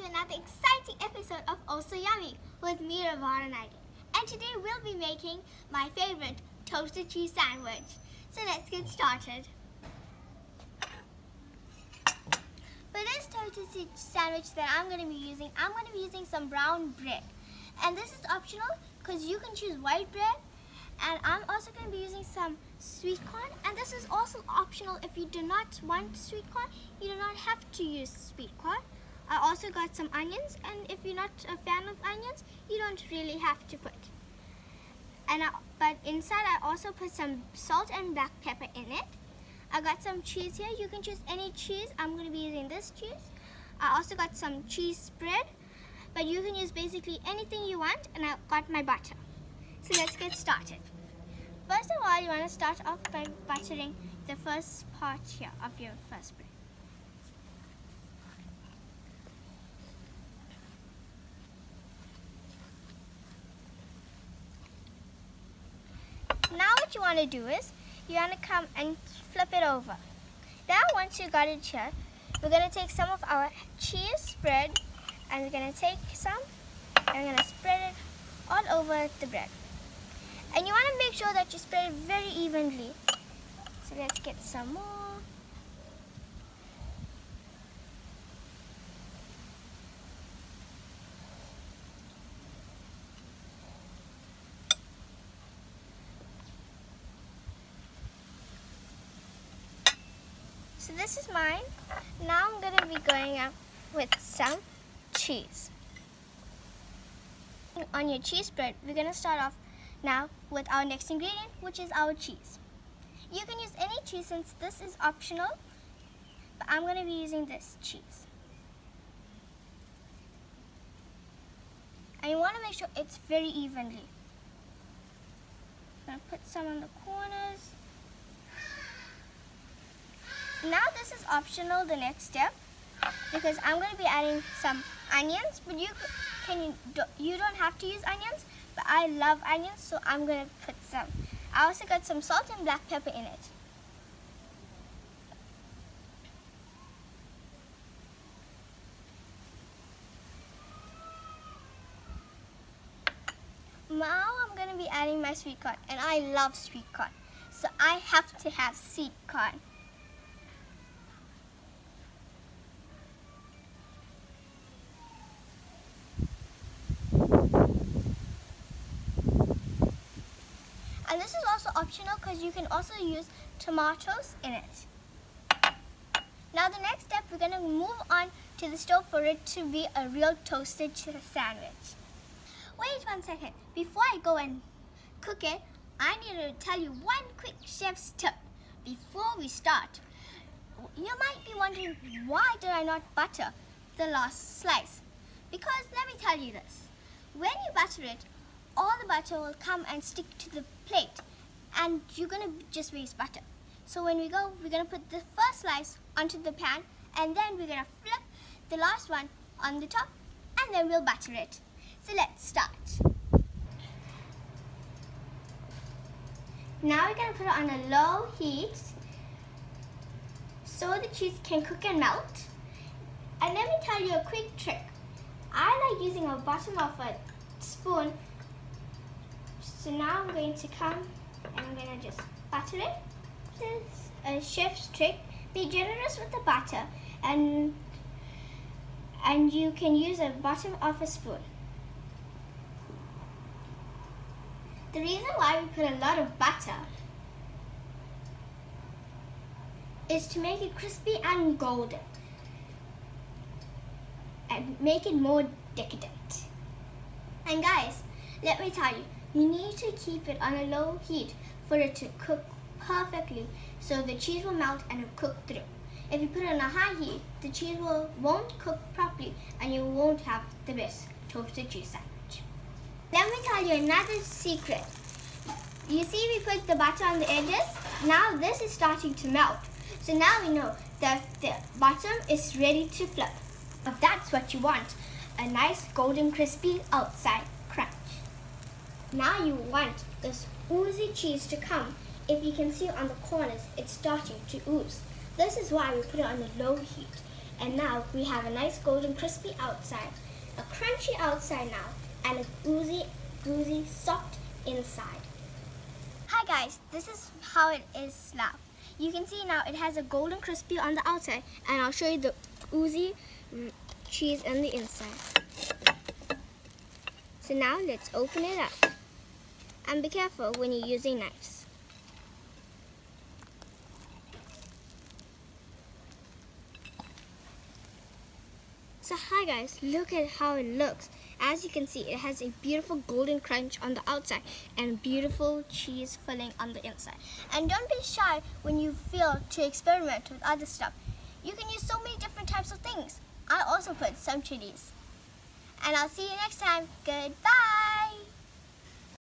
to another exciting episode of Also Yummy with me, Ravana Naidoo. And today we'll be making my favorite toasted cheese sandwich. So let's get started. For this toasted cheese sandwich that I'm going to be using some brown bread. And this is optional because you can choose white bread. And I'm also going to be using some sweet corn. And this is also optional if you do not want sweet corn. You do not have to use sweet corn. I also got some onions, and if you're not a fan of onions, you don't really have to put. But inside I also put some salt and black pepper in it. I got some cheese here. You can choose any cheese. I'm going to be using this cheese. I also got some cheese spread, but you can use basically anything you want, and I got my butter. So let's get started. First of all, you want to start off by buttering the first part here of your first bread. Now what you want to do is, you want to come and flip it over. Now once you got it here, we're going to take some of our cheese spread, and we're going to take some, and we're going to spread it all over the bread. And you want to make sure that you spread it very evenly. So let's get some more. So this is mine. Now I'm going to be going up with some cheese. On your cheese spread, we're going to start off now with our next ingredient, which is our cheese. You can use any cheese since this is optional, but I'm going to be using this cheese. And you want to make sure it's very evenly. I'm going to put some on the corners. Now this is optional, the next step, because I'm going to be adding some onions, but you don't have to use onions, but I love onions, so I'm going to put some. I also got some salt and black pepper in it. Now I'm going to be adding my sweet corn, and I love sweet corn, so I have to have sweet corn. And this is also optional because you can also use tomatoes in it. Now the next step, we're going to move on to the stove for it to be a real toasted sandwich. Wait 1 second. Before I go and cook it, I need to tell you one quick chef's tip before we start. You might be wondering, why did I not butter the last slice? Because let me tell you this. When you butter it, all the butter will come and stick to the plate, and you're going to just waste butter. So when we go, we're going to put the first slice onto the pan, and then we're going to flip the last one on the top, and then we'll butter it. So let's start. Now we're going to put it on a low heat so the cheese can cook and melt. And let me tell you a quick trick. I like using a bottom of a spoon. So now I'm going to come and I'm going to just butter it. This is a chef's trick. Be generous with the butter, and you can use a bottom of a spoon. The reason why we put a lot of butter is to make it crispy and golden and make it more decadent. And guys, let me tell you, you need to keep it on a low heat for it to cook perfectly so the cheese will melt and it'll cook through. If you put it on a high heat, the cheese won't cook properly and you won't have the best toasted cheese sandwich. Let me tell you another secret. You see we put the butter on the edges? Now this is starting to melt. So now we know that the bottom is ready to flip. If that's what you want, a nice golden crispy outside crunch. Now you want this oozy cheese to come. If you can see on the corners, it's starting to ooze. This is why we put it on a low heat. And now we have a nice golden crispy outside, a crunchy outside now, and a gooey, soft inside. Hi guys, this is how it is now. You can see now it has a golden crispy on the outside, and I'll show you the oozy cheese on the inside. So now let's open it up. And be careful when you're using knives. So hi guys, look at how it looks. As you can see, it has a beautiful golden crunch on the outside and beautiful cheese filling on the inside. And don't be shy when you feel to experiment with other stuff. You can use so many different types of things. I also put some chilies. And I'll see you next time. Goodbye!